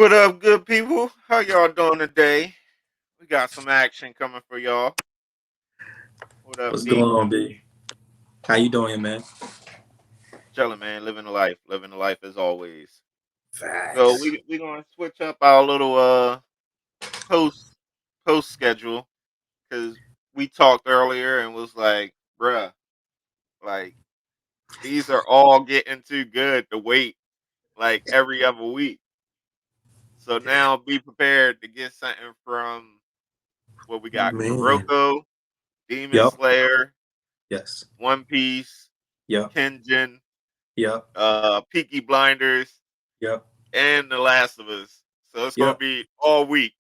What up, good people? How y'all doing today? We got some action coming for y'all. What up, What's going D? on, B? How you doing, man? Chilling, man. Living the life as always. So Facts. we gonna switch up our little post post schedule because we talked earlier and was like, bruh, like these are all getting too good to wait like every other week. So now be prepared to get something from what we got: Man. Kuroko, Demon Yup. Slayer, Yes. One Piece, Yup. Kenjin, Yup. Peaky Blinders, Yup. and The Last of Us. So it's gonna Yup. be all week.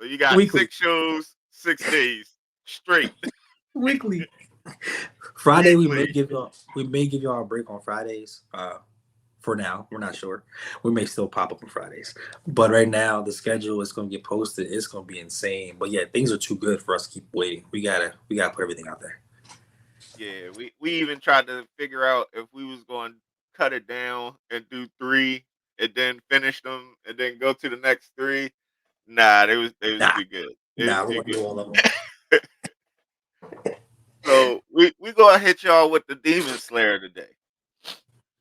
So you got Weekly. 6 shows, 6 days straight, Weekly. Friday weekly. we may give y'all a break on Fridays. For now, we're not sure. We may still pop up on Fridays, but right now the schedule is going to get posted. It's going to be insane. But yeah, things are too good for us to keep waiting. We gotta put everything out there. Yeah, we even tried to figure out if we was going to cut it down and do three, and then finish them, and then go to the next three. Nah, they was Nah, too good. It was nah, we're too going to do all of them. good. So we gonna hit y'all with the Demon Slayer today.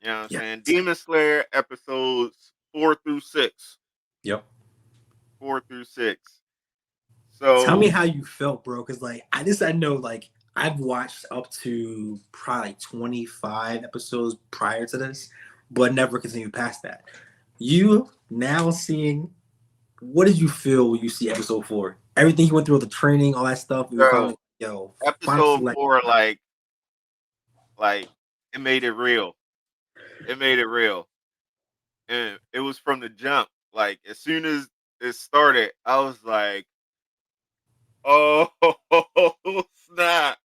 You know what I'm Yeah. saying? Demon Slayer episodes 4 through 6. Yep. 4 through 6. Tell me So how you felt, bro. Because I know I've watched up to probably 25 episodes prior to this, but never continued past that. You now seeing what did you feel when you see episode 4? Everything you went through with the training, all that stuff, and we bro, finally final episode select. 4, like it made it real. It made it real. And it was from the jump. Like as soon as it started, I was like, oh snap.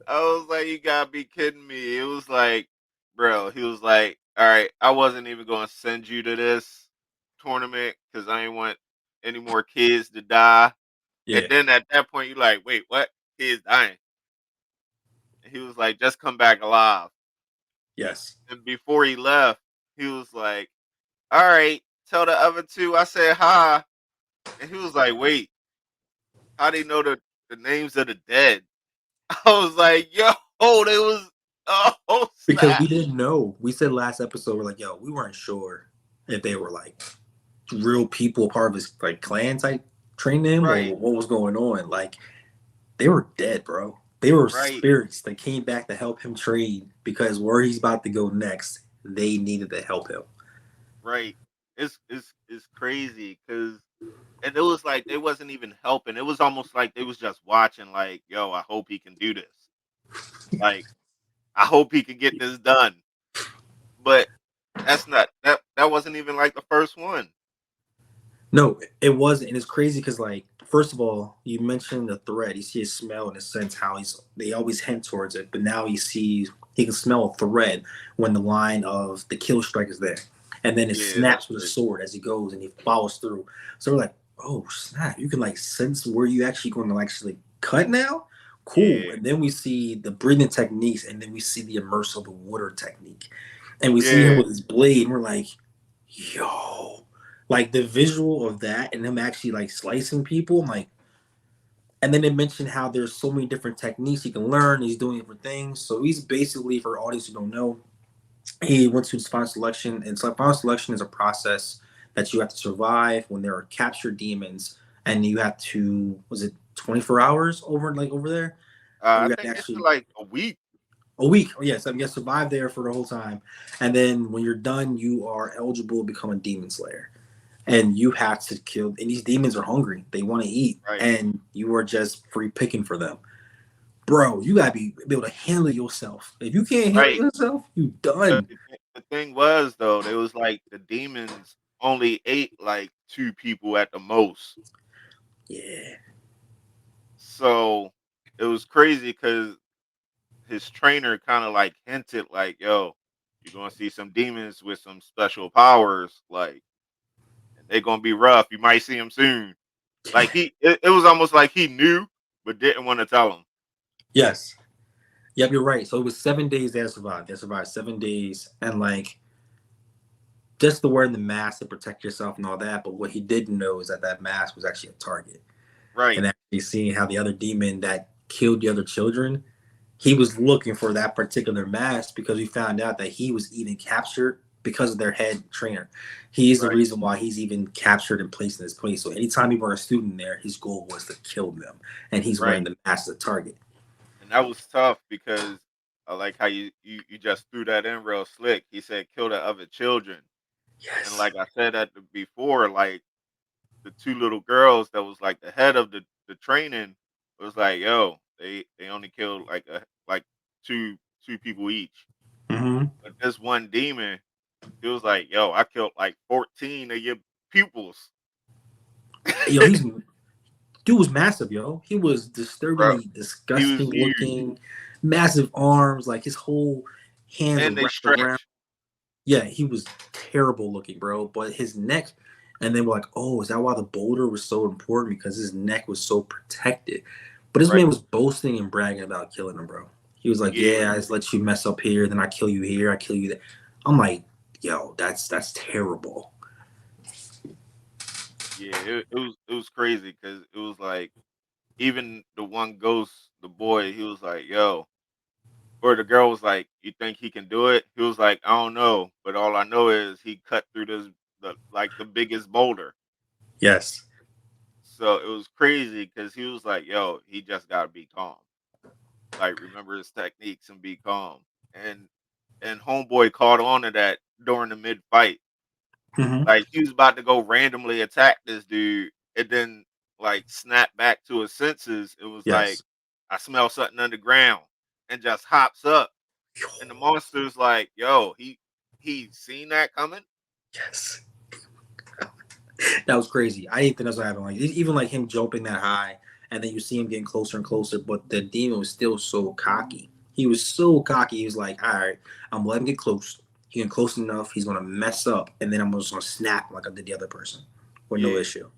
I was like, you gotta be kidding me. It was like, bro, he was like, all right, I wasn't even gonna send you to this tournament because I didn't want any more kids to die. And Yeah. then at that point, you're like, wait, what? Kids dying. And he was like, just come back alive. Yes. And before he left, he was like, all right, tell the other two I said hi. And he was like, wait, how do you know the names of the dead? I was like, yo, they was, oh, Because we snap. didn't know. We said last episode, we're like, yo, we weren't sure if they were like real people, part of his like clan type training him, Right, or what was going on. Like they were dead, bro. They were right, spirits that came back to help him train because where he's about to go next, they needed to help him. right. It's crazy because, and it was like they wasn't even helping. It was almost like they was just watching. Like, yo, I hope he can do this. Like, I hope he can get this done. But that wasn't even like the first one. No, it wasn't, and it's crazy because first of all, you mentioned the thread. You see his smell in a sense how they always hint towards it, but now he can smell a thread when the line of the kill strike is there, and then it Yeah, that's snaps with a crazy. sword as he goes and he follows through. So we're like, oh snap! You can sense where you actually going to actually cut now. Cool. Yeah, And then we see the breathing techniques, and then we see the immerse of the water technique, and we see him yeah, with his blade, and we're like, yo, like the visual of that and him actually slicing people. I'm like, and then they mentioned how there's so many different techniques he can learn. He's doing different things. So he's basically, for audience who don't know, he went to final selection, and so final selection is a process that you have to survive when there are captured demons, and you have to, was it 24 hours over there, where I you have to think it's actually like a week. a week. Oh yes, I mean, you have to survive there for the whole time, and then when you're done, you are eligible to become a demon slayer, and you have to kill. And these demons are hungry; they want to eat, Right, and you are just free picking for them, bro. You gotta be able to handle yourself. If you can't handle right. yourself, you But done. the thing was though, they was like the demons only ate like 2 people at the most. Yeah, So it was crazy because his trainer kind of like hinted like, "Yo, you're gonna see some demons with some special powers, like, and they're gonna be rough. You might see them soon." Like it was almost like he knew but didn't want to tell him. yes, yep. You're right. So it was 7 days they survived. They survived 7 days, and just the wearing the mask to protect yourself and all that. But what he didn't know is that that mask was actually a target. Right, And actually seeing how the other demon that killed the other children, he was looking for that particular mask because we found out that he was even captured because of their head trainer. He is the right, reason why he's even captured and placed in this place. So anytime he brought a student there, his goal was to kill them, and he's wearing right. the mask as a target. And that was tough because I like how you just threw that in real slick. He said, "Kill the other children," and Yes. like I said before, like the two little girls that was like the head of the training was like, "Yo, they only killed like two people each." Mm-hmm. But this one demon, he was like, "Yo, I killed like 14 of your pupils." Yo, he's dude was massive, yo. He was Bro, disturbingly he was disgusting huge, looking, massive arms, like his whole hands and were they wrapped around. stretch. Yeah, he was terrible looking, bro. But his neck, and they were like, "Oh, is that why the boulder was so important? Because his neck was so protected." But this man Right? was boasting and bragging about killing him, bro. He was like, Yeah, "Yeah, I just let you mess up here, then I kill you here, I kill you there." I'm like, "Yo, that's terrible." yeah. It was crazy because it was like even the one ghost, the boy, he was like, "Yo," or the girl was like, "You think he can do it?" He was like, "I don't know, but all I know is he cut through the biggest boulder." Yes. So it was crazy because he was like, "Yo, he just gotta be calm. Like remember his techniques and be calm." And homeboy caught on to that during the mid fight. Hmm. Like he was about to go randomly attack this dude, and then like snap back to his senses. It was like, Yes. I smell something underground, and just hops up. And the monster's like, "Yo, he seen that coming." Yes. That was crazy. I didn't think that's what happened. Like even like him jumping that high, and then you see him getting closer and closer, but the demon was still so cocky. He was so cocky. He was like, "All right, I'm gonna let him get close. He get close enough. He's gonna mess up, and then I'm just gonna snap like I did the other person, with no Yeah, issue."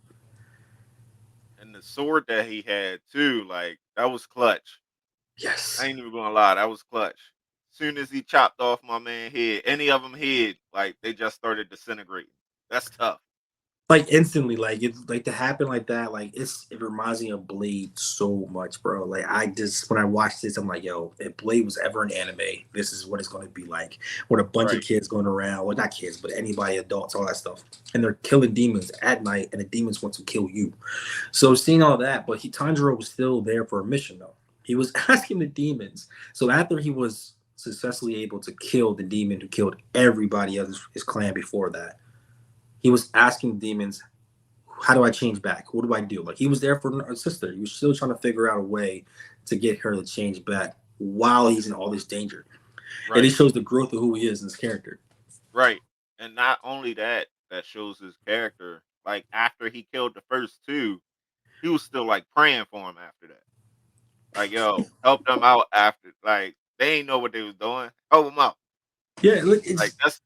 and the sword that he had too, like that was clutch. I Yes. ain't even gonna lie, that was clutch. Soon as he chopped off my man head, any of them head, like they just started disintegrating. That's tough. Like instantly, like it like to happen like that, like it reminds me of Blade so much, bro. Like I just when I watched this, I'm like, yo, if Blade was ever an anime, this is what it's gonna be like. With a bunch of Right, kids going around, well not kids, but anybody, adults, all that stuff. And they're killing demons at night and the demons want to kill you. So seeing all that, but Tanjiro was still there for a mission though. He was asking the demons. So after he was successfully able to kill the demon who killed everybody of his clan before that, he was asking demons, how do I change back? What do I do? Like he was there for a sister. He was still trying to figure out a way to get her to change back while he's in all this danger. And it right, shows the growth of who he is in his character. right. And not only that, that shows his character. Like after he killed the first two, he was still like praying for him after that. Like, yo, help them out after. Like they ain't know what they was doing. Help them out. Yeah, Like it's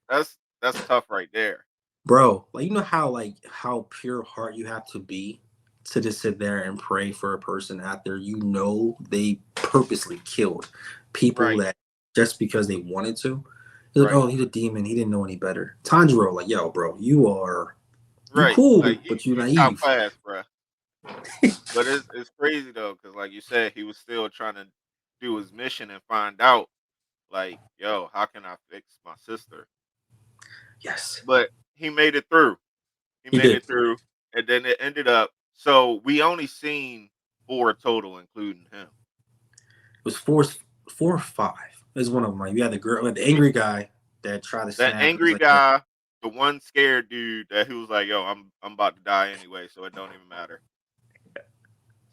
that's tough right there. bro, like you know how pure heart you have to be to just sit there and pray for a person after you know they purposely killed people Right, that just because they wanted to. He's like, right, oh, he's a demon. He didn't know any better. Tanjiro, like, yo, bro, you right. Like cool, you but you you top naive. class, bruh. But it's crazy though, because like you said, he was still trying to do his mission and find out, like, yo, how can I fix my sister? Yes, But he made it through. He he made did. it through, and then it ended up. So we only seen four total, including him. It was four or five. There's one of them. Like you had the girl, the We, angry guy that tried to that snap. It was angry like, yo, guy, the one scared dude that he was like, "Yo, I'm about to die anyway, so it don't even matter."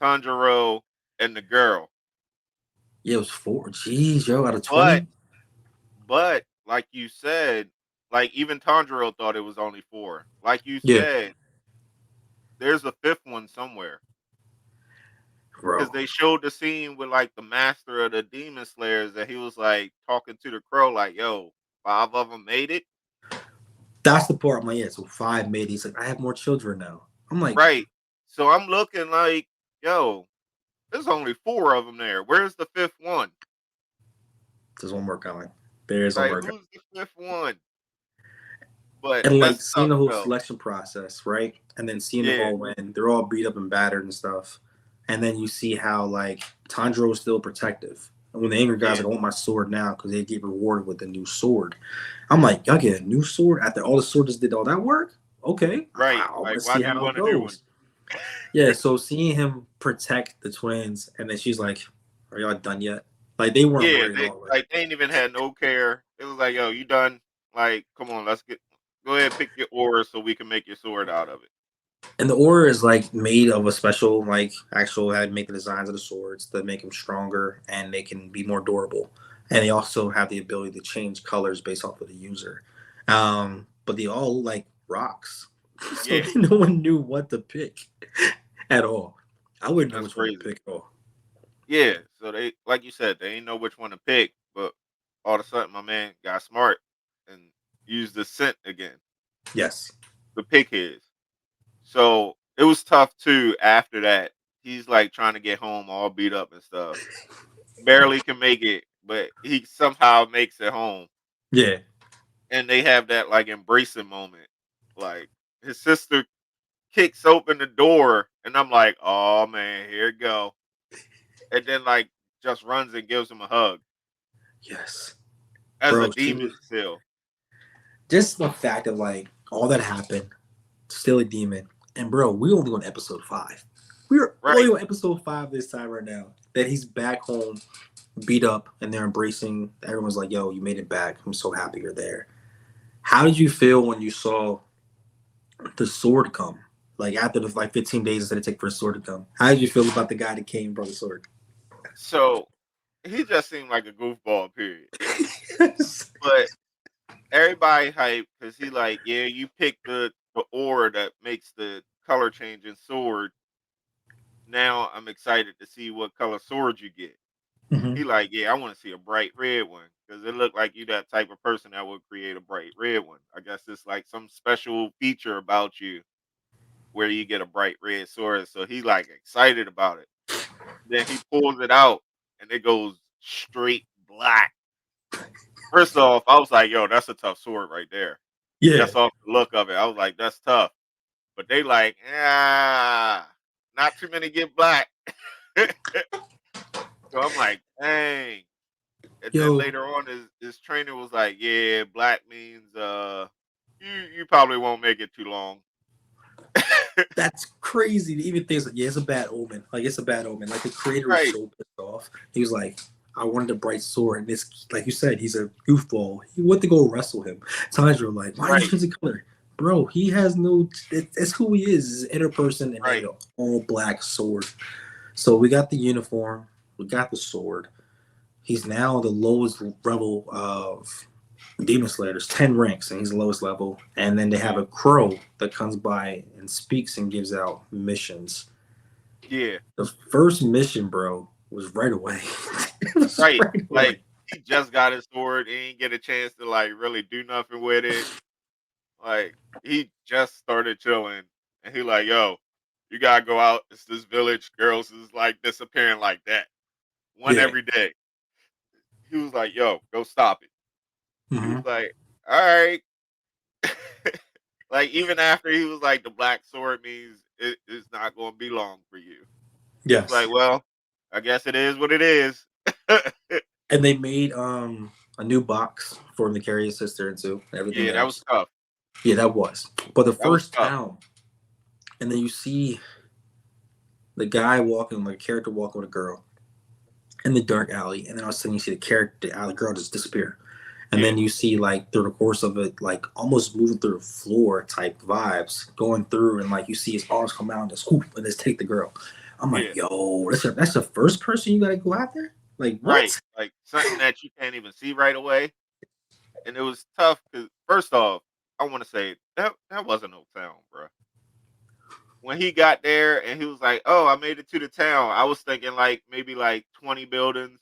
Tanjiro and the girl, yeah, it was four. Jeez, yo, out of but 20. like you said, like even Tanjiro thought it was only four. Like you Yeah, said, there's a fifth one somewhere because bro. they showed the scene with like the master of the demon slayers that he was like talking to the crow, like, "Yo, five of them made it." That's the part. I'm like, yeah, so five made it. He's like, I have more children now. I'm like, Right. So I'm looking like, yo, there's only four of them there. Where's the fifth one? there's one more coming. There's one Like, more coming. who's the fifth one? But And like that's seeing tough the whole though. selection process, right? And then seeing them Yeah, all win, they're all beat up and battered and stuff. And then you see how like Tanjiro is still protective. And when the angry guys yeah, like, I want my sword now because they get rewarded with a new sword. I'm like, y'all get a new sword after all the soldiers did all that work? Okay, right. I want Like, to why see do you how it want a new one? goes. Yeah, so seeing him protect the twins, and then she's like, "Are y'all done yet?" Like they weren't Yeah, worried at they all. Like, like they ain't even had no care. It was like, yo, you done? Like, come on, go ahead, pick your ore so we can make your sword out of it. and the aura is like made of a special, like actual had make the designs of the swords that make them stronger and they can be more durable. And they also have the ability to change colors based off of the user. But they all look like rocks, so Yeah, no one knew what to pick at all. I wouldn't know that's which one to crazy. pick at all. Yeah, so they, like you said, they ain't know which one to pick, but all of a sudden, my man got smart and used the scent again Yes. to pick his. So it was tough too. After that, he's like trying to get home, all beat up and stuff. Barely can make it, but he somehow makes it home. Yeah. And they have that like embracing moment. Like his sister kicks open the door, and I'm like, "Oh man, here it go." And then like just runs and gives him a hug Yes. as a Bro, she was demon still. just the fact of like all that happened, still a demon. And bro, we only on episode 5. We're only Right. on episode 5 this time right now. That he's back home, beat up, and they're embracing. Everyone's like, "Yo, you made it back. I'm so happy you're there." How did you feel when you saw the sword come? Like after the like 15 days that it take for the sword to come. How did you feel about the guy that came and brought the sword? So he just seemed like a goofball, period. But everybody hyped because he like, yeah, you picked the ore that makes the color changing sword. Now I'm excited to see what color sword you get. Mhm. He like, yeah, I want to see a bright red one because it looked like you that type of person that would create a bright red one. I guess it's like some special feature about you where you get a bright red sword. So he like excited about it. Then he pulls it out and it goes straight black. First off, I was like, yo, that's a tough sword right there. Yeah. Just off the look of it. I was like, that's tough. But they like, not too many get black. So I'm like, dang. And then Yo, later on, his trainer was like, "Yeah, black means you probably won't make it too long." that's crazy to even think like, yeah, it's a bad omen. Like it's a bad omen. Like the creator was Right, so pissed off. He was like, I wanted a bright sword. And this like you said, he's a goofball. He went to go wrestle him. Tanjiro like, why are you right, changing color? Bro, he has no it's who he is. He's an inner person and made right. an all black sword. So we got the uniform, we got the sword. He's now the lowest level of Demon Slayer. There's 10 ranks, and he's the lowest level. And then they have Yeah, a crow that comes by and speaks and gives out missions. yeah, The first mission, bro, was right away. It was right. right Like away. he just got his sword, he ain't get a chance to like really do nothing with it. Like he just started chilling, and he like, "Yo, you gotta go out. It's this village. Girls is like disappearing like that, one Yeah. every day." He was like, "Yo, go stop it." He Hmm. was like, "All right." Like even after he was like, the black sword means it's not going to be long for you. He was Yes. like, well, I guess it is what it is. And they made a new box for him to carry his sister into, and everything Yeah, that was else. tough. Yeah, that was. But the That was first tough. town, and then you see the guy walking, like a character walking with a girl in the dark alley, and then all of a sudden you see the character, the girl just disappear. And Yeah, then you see like through the course of it, like almost moving through the floor type vibes going through, and like you see his arms come out and just whoop and just take the girl. I'm like, yeah, yo, that's the first person you gotta go after? Like right. what? Like something that you can't even see right away, and it was tough because first off, I want to say that wasn't no town, bro. When he got there and he was like, "Oh, I made it to the town," I was thinking like maybe like 20 buildings,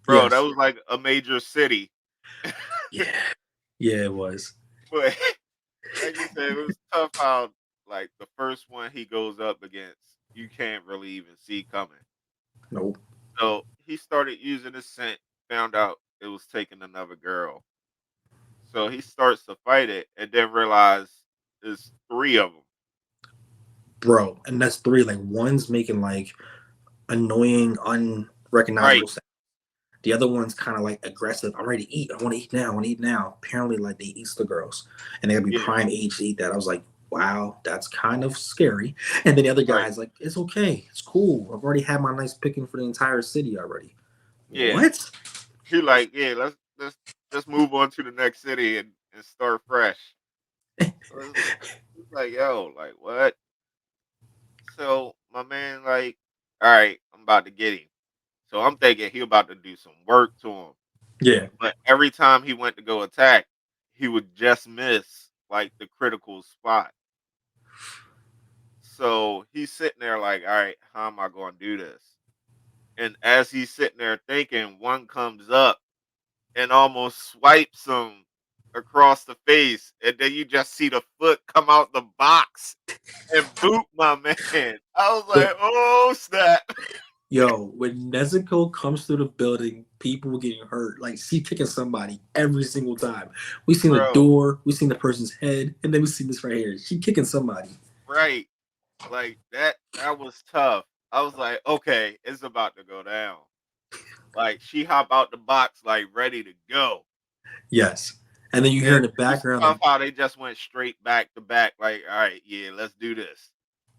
bro. That Yes. was like a major city. Yeah. Yeah, it was. But like you said, it was tough how like the first one he goes up against, you can't really even see coming. Nope. So he started using the scent, found out it was taking another girl. So he starts to fight it, and then realize there's three of them. bro. And that's three. Like one's making like annoying, Right. unrecognizable sound. The other one's kind of like aggressive. I'm ready to eat. I want to eat now. I want to eat now. Apparently, like they eat the girls, and they gotta be Yeah. prime age to eat that. I was like, wow, that's kind of scary. And then the other Right. guy's like, it's okay, it's cool. I've already had my nice picking for the entire city already. Yeah. What? He like, yeah, let's move on to the next city and start fresh. It's like, yo, like what? So my man, like, all right, I'm about to get him. So I'm thinking he about to do some work to him. Yeah. But every time he went to go attack, he would just miss like the critical spot. So he's sitting there like, all right, how am I going to do this? And as he's sitting there thinking, one comes up and almost swipes him across the face, and then you just see the foot come out the box and boot my man. I was But like, oh snap, yo, when Nezuko comes through the building, people were getting hurt. Like she kicking somebody every single time. We seen the bro. door, we seen the person's head, and then we seen this right here. She kicking somebody. Right, like that was tough. I was like, okay, it's about to go down. Like she hop out the box like ready to go. Yes. And then you hear And in the it's background, tough like, how they just went straight back to back. Like, all right, yeah, let's do this.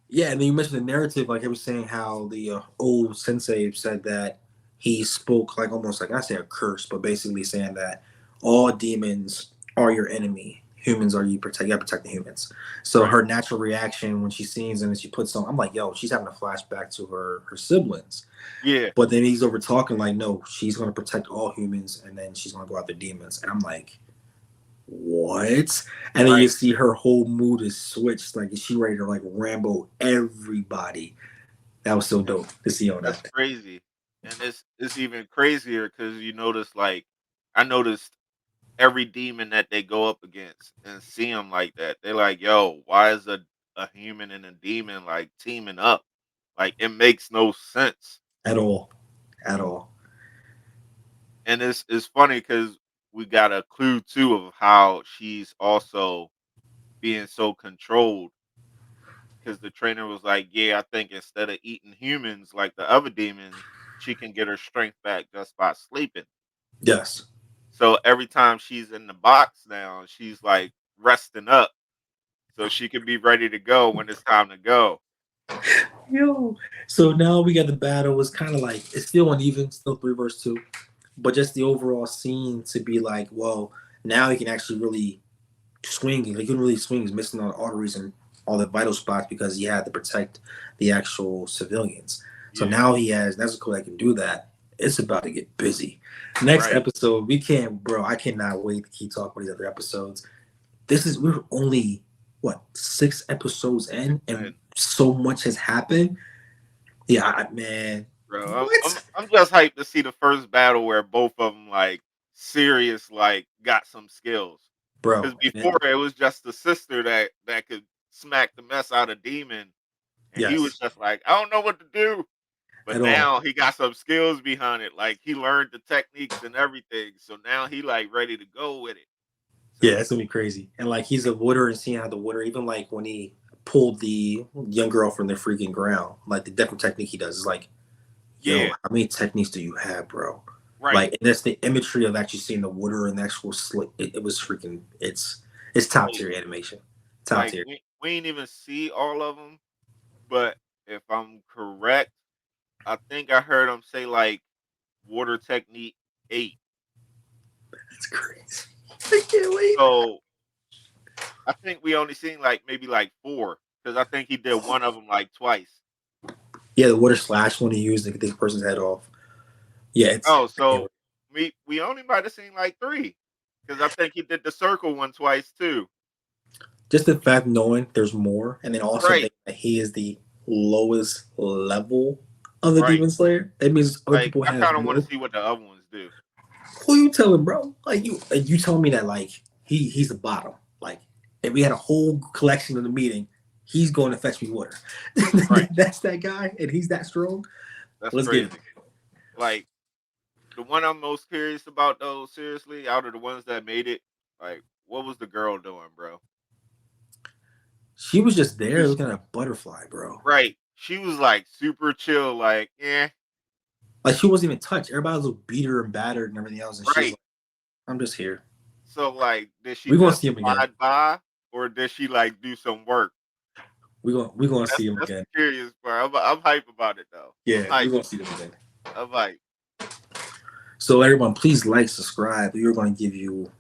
yeah, and then you mentioned the narrative, like he was saying how the old sensei said that he spoke like almost like I say a curse, but basically saying that all demons are your enemy. Humans are you gotta protect the humans. So Right. her natural reaction when she sees him and she puts on, I'm like, yo, she's having a flashback to her siblings. Yeah. But then he's over talking like, no, she's gonna protect all humans and then she's gonna go after demons. And I'm like, what? And then you Right. see her whole mood is switched. Like, is she ready to like Rambo everybody? That was so dope to see all That's that. crazy. And it's even crazier because you notice like I noticed every demon that they go up against and see them like that. They're like, yo, why is a human and a demon like teaming up? Like it makes no sense. At all. At all. And it's funny because we got a clue too of how she's also being so controlled because the trainer was like, yeah, I think instead of eating humans like the other demons, she can get her strength back just by sleeping. Yes. So every time she's in the box now, she's like resting up so she can be ready to go when it's time to go. Yo. So now we got the battle. It's kind of like it's still uneven, still 3 versus 2. But just the overall scene to be like, well, now he can actually really swing. He can really swing. He's missing all the arteries and all the vital spots because he had to protect the actual civilians. So Yeah, now he has Nezuko that can do that. It's about to get busy. Next right. episode, we can't, bro. I cannot wait to keep talking about these other episodes. We're only what 6 episodes in, and And so much has happened. Yeah, man, bro, what, I'm just hyped to see the first battle where both of them like serious like got some skills. bro? Because before it was just the sister that could smack the mess out of demon, and he was Yes, just like, I don't know what to do. But at all. now he got some skills behind it. Like he learned the techniques and everything. So now he like ready to go with it. Yeah, So that's gonna be crazy. And like he's a water and seeing how the water, even like when he pulled the young girl from the freaking ground, like the different technique he does is like, yo, yeah, how many techniques do you have, bro? right. Like, and that's the imagery of actually seeing the water and the actual slick. It was freaking. It's top Like tier animation, top like tier. we ain't even see all of them. But if I'm correct, I think I heard him say like water technique 8. It's crazy. I can't wait. So I think we only seen like maybe like 4 because I think he did one of them like twice. Yeah, the water slash when he used to get the person's head off. Yeah, it's Oh, so we only might have seen like 3 because I think he did the circle one twice too. just the fact knowing there's more, and then also Right, thinking that he is the lowest level of the right. Demon Slayer. That means other Like people I have kind of want to more. see what the other ones do. Who you telling, bro? Like you telling me that like he's the bottom. Like if we had a whole collection in the meeting, he's going to fetch me water. Right, That's that guy, and he's that strong. that's Let's get him. crazy. Like the one I'm most curious about though, seriously, out of the ones that made it, Like, what was the girl doing, bro? She was just She there was looking at a butterfly, bro. right. She was like super chill, like, yeah, Like she wasn't even touched. Everybody was beat her and battered and everything else, and she's right. like, "I'm just here." So like, did she We gonna just see him again. slide by, or did she like do some work? We gonna see him That's again. the curious part. I'm hype about it though. I'm Yeah, we hype. gonna see them again. I'm hype. So everyone, please like, subscribe. We are going to give you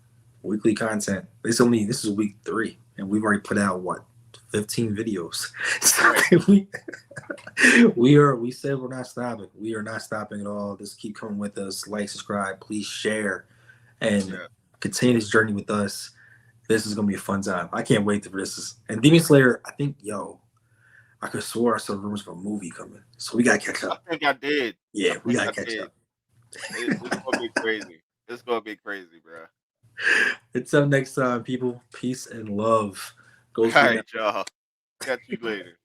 weekly content. This is week 3, and we've already put out what 15 videos. Right. So we said we're not stopping. We are not stopping at all. Just keep coming with us. Like, subscribe, please share, and Yeah. continue this journey with us. This is gonna be a fun time. I can't wait for this. And Demon Slayer, I think, I could swear I saw rumors of a movie coming. So we gotta catch I up. think I did. I Yeah, we think gotta I catch did. up. It's gonna be crazy. It's gonna be crazy, bro. Until next time, people, peace and love. All Goes right, y'all. Catch you later.